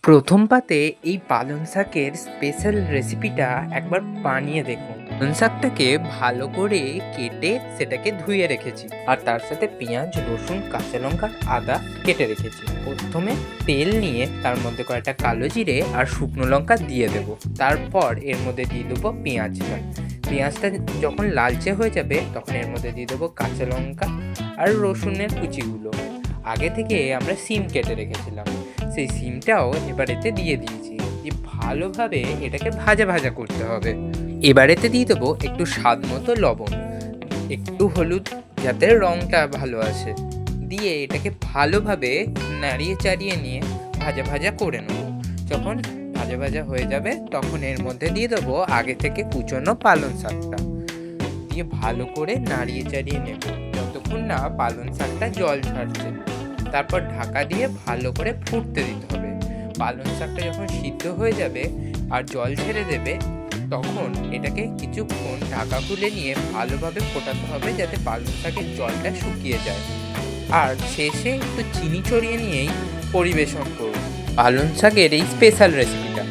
প্রথম পাতে এই পালং শাকের স্পেশাল রেসিপিটা একবার বানিয়ে দেখুন। পালং শাকটাকে ভালো করে কেটে সেটাকে ধুয়ে রেখেছি, আর তার সাথে পেঁয়াজ, রসুন, কাঁচা লঙ্কা, আদা কেটে রেখেছি। প্রথমে তেল নিয়ে তার মধ্যে কয়েকটা কালো জিরে আর শুকনো লঙ্কা দিয়ে দেবো। তারপর এর মধ্যে দিয়ে দেবো পেঁয়াজটা যখন লালচে হয়ে যাবে তখন এর মধ্যে দিয়ে দেবো কাঁচা লঙ্কা আর রসুনের কুচিগুলো। আগে থেকে আমরা সিম কেটে রেখেছিলাম, সেই সিমটাও এবার এতে দিয়ে দিয়েছি। ভালোভাবে এটাকে ভাজা ভাজা করতে হবে। এবার এতে দিয়ে দেবো একটু স্বাদ মতো লবণ, একটু হলুদ যাতে রঙটা ভালো আসে, দিয়ে এটাকে ভালোভাবে নাড়িয়ে চাড়িয়ে নিয়ে ভাজা ভাজা করে নেব। যখন ভাজা ভাজা হয়ে যাবে তখন এর মধ্যে দিয়ে দেবো আগে থেকে কুচনো পালং শাকটা, দিয়ে ভালো করে নাড়িয়ে চাড়িয়ে নেব যতক্ষণ না পালং শাকটা জল ছাড়ছে। তারপর ঢাকা দিয়ে ভালো করে ফুটতে দিতে হবে। পালং শাকটা যখন সিদ্ধ হয়ে যাবে আর জল ছেড়ে দেবে তখন এটাকে কিছুক্ষণ ঢাকা খুলে নিয়ে ভালোভাবে ফোটাতে হবে যাতে পালং শাকের জলটা শুকিয়ে যায়। আর শেষে একটু চিনি ছড়িয়ে নিয়েই পরিবেশন করুন পালং শাকের এই স্পেশাল রেসিপিটা।